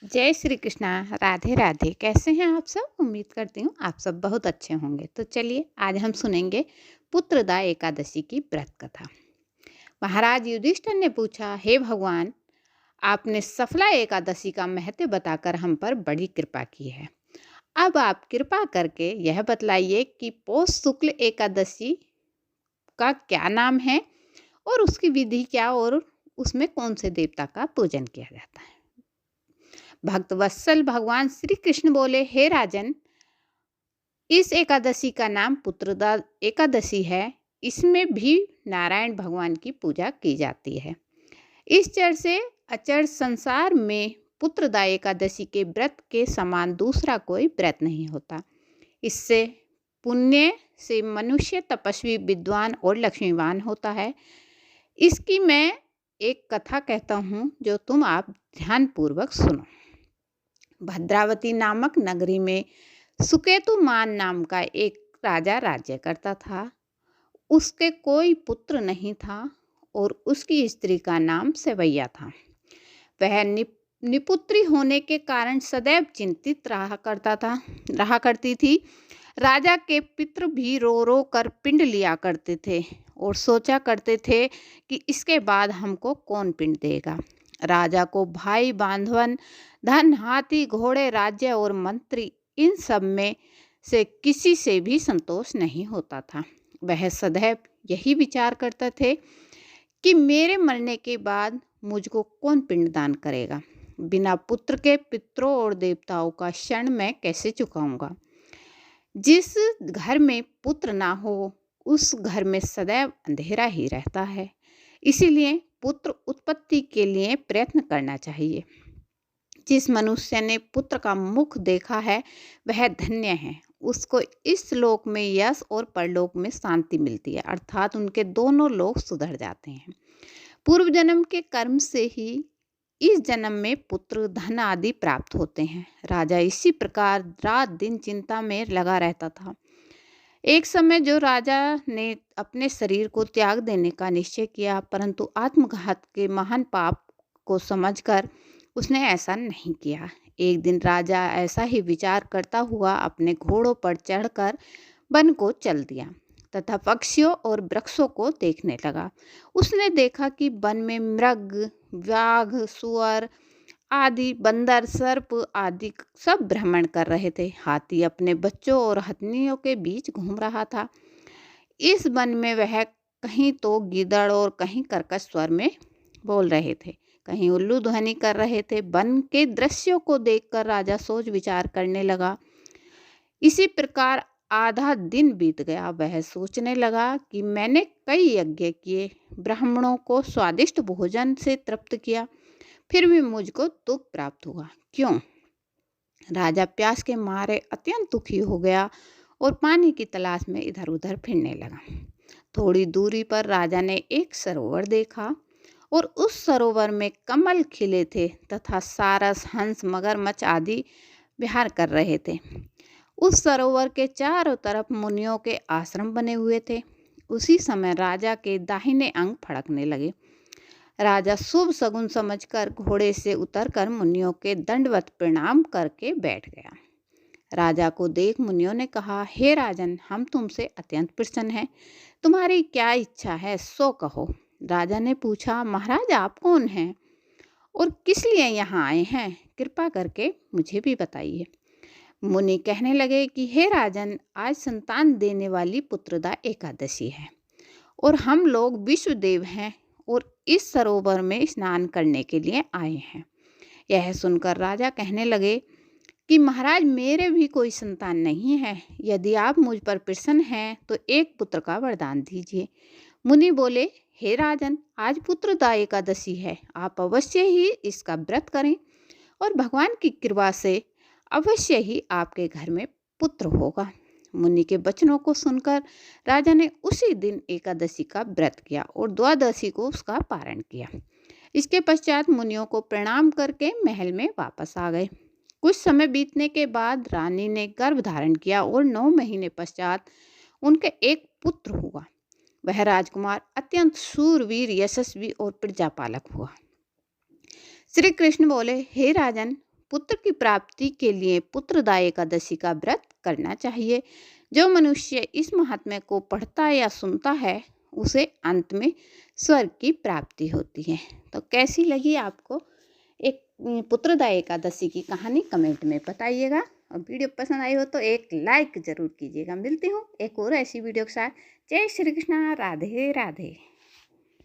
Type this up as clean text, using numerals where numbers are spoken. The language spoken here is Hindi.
जय श्री कृष्णा। राधे राधे। कैसे हैं आप सब? उम्मीद करती हूँ आप सब बहुत अच्छे होंगे। तो चलिए आज हम सुनेंगे पुत्रदा एकादशी की व्रत कथा। महाराज युधिष्ठिर ने पूछा, हे भगवान, आपने सफला एकादशी का महत्व बताकर हम पर बड़ी कृपा की है। अब आप कृपा करके यह बतलाइए कि पौष शुक्ल एकादशी का क्या नाम है और उसकी विधि क्या और उसमें कौन से देवता का पूजन किया जाता है। भक्तवत्सल भगवान श्री कृष्ण बोले, हे राजन, इस एकादशी का नाम पुत्रदा एकादशी है। इसमें भी नारायण भगवान की पूजा की जाती है। इस चर से अचर संसार में पुत्रदा एकादशी के व्रत के समान दूसरा कोई व्रत नहीं होता। इससे पुण्य से मनुष्य तपस्वी, विद्वान और लक्ष्मीवान होता है। इसकी मैं एक कथा कहता हूँ जो तुम आप ध्यानपूर्वक सुनो। भद्रावती नामक नगरी में सुकेतुमान नाम का एक राजा राज्य करता था। उसके कोई पुत्र नहीं था और उसकी स्त्री का नाम सेवैया था। वह निपुत्री होने के कारण सदैव चिंतित रहा करती थी। राजा के पितृ भी रो रो कर पिंड लिया करते थे और सोचा करते थे कि इसके बाद हमको कौन पिंड देगा। राजा को भाई बांधवन, धन, हाथी, घोड़े, राज्य और मंत्री, इन सब में से किसी से भी संतोष नहीं होता था। वह सदैव यही विचार करते थे कि मेरे मरने के बाद मुझको कौन पिंडदान करेगा। बिना पुत्र के पितरों और देवताओं का क्षण मैं कैसे चुकाऊंगा। जिस घर में पुत्र ना हो उस घर में सदैव अंधेरा ही रहता है। इसीलिए पुत्र उत्पत्ति के लिए प्रयत्न करना चाहिए। जिस मनुष्य ने पुत्र का मुख देखा है वह धन्य है। उसको इस लोक में यश और परलोक में शांति मिलती है, अर्थात उनके दोनों लोक सुधर जाते हैं। पूर्व जन्म के कर्म से ही इस जन्म में पुत्र, धन आदि प्राप्त होते हैं। राजा इसी प्रकार रात दिन चिंता में लगा रहता था। एक समय जो राजा ने अपने शरीर को त्याग देने का निश्चय किया, परंतु आत्मघात के महान पाप को समझकर उसने ऐसा नहीं किया। एक दिन राजा ऐसा ही विचार करता हुआ अपने घोड़ों पर चढ़कर वन को चल दिया तथा पक्षियों और वृक्षों को देखने लगा। उसने देखा कि वन में मृग, व्याघ, सुअर आदि, बंदर, सर्प आदि सब भ्रमण कर रहे थे। हाथी अपने बच्चों और हथनियों के बीच घूम रहा था। इस वन में वह कहीं तो गीदड़ और कहीं कर्कश स्वर में बोल रहे थे, कहीं उल्लू ध्वनि कर रहे थे। वन के दृश्यों को देखकर राजा सोच विचार करने लगा। इसी प्रकार आधा दिन बीत गया। वह सोचने लगा कि मैंने कई यज्ञ किए, ब्राह्मणों को स्वादिष्ट भोजन से तृप्त किया, फिर भी मुझको दुख प्राप्त हुआ। क्यों? राजा प्यास के मारे अत्यंत दुखी हो गया और पानी की तलाश में इधर उधर फिरने लगा। थोड़ी दूरी पर राजा ने एक सरोवर देखा और उस सरोवर में कमल खिले थे तथा सारस, हंस, मगरमच्छ आदि विहार कर रहे थे। उस सरोवर के चारों तरफ मुनियों के आश्रम बने हुए थे। उसी समय राजा के दाहिने अंग फड़कने लगे। राजा शुभ शगुन समझकर घोड़े से उतरकर मुनियों के दंडवत प्रणाम करके बैठ गया। राजा को देख मुनियों ने कहा, हे राजन, हम तुमसे अत्यंत प्रसन्न हैं। तुम्हारी क्या इच्छा है सो कहो। राजा ने पूछा, महाराज आप कौन हैं और किस लिए यहाँ आए हैं? कृपा करके मुझे भी बताइए। मुनि कहने लगे कि हे राजन, आज संतान देने वाली पुत्रदा एकादशी है और हम लोग विश्वदेव हैं और इस सरोवर में स्नान करने के लिए आए हैं। यह सुनकर राजा कहने लगे कि महाराज, मेरे भी कोई संतान नहीं है। यदि आप मुझ पर प्रसन्न हैं तो एक पुत्र का वरदान दीजिए। मुनि बोले, हे राजन, आज पुत्रदा एकादशी है। आप अवश्य ही इसका व्रत करें और भगवान की कृपा से अवश्य ही आपके घर में पुत्र होगा। मुनि के वचनों को सुनकर राजा ने उसी दिन एकादशी का व्रत किया और द्वादशी को उसका पारण किया। इसके पश्चात मुनियों को प्रणाम करके महल में वापस आ गए। कुछ समय बीतने के बाद रानी ने गर्भ धारण किया और 9 महीने पश्चात उनके एक पुत्र हुआ। वह राजकुमार अत्यंत शूरवीर, यशस्वी और प्रजापालक हुआ। श्री कृष्ण बोले, हे राजन, पुत्र की प्राप्ति के लिए पुत्रदा एकादशी का व्रत करना चाहिए। जो मनुष्य इस महात्म्य को पढ़ता या सुनता है उसे अंत में स्वर्ग की प्राप्ति होती है। तो कैसी लगी आपको एक पुत्रदा एकादशी की कहानी कमेंट में बताइएगा, और वीडियो पसंद आई हो तो एक लाइक ज़रूर कीजिएगा। मिलती हूँ एक और ऐसी वीडियो के साथ। जय श्री कृष्णा, राधे राधे।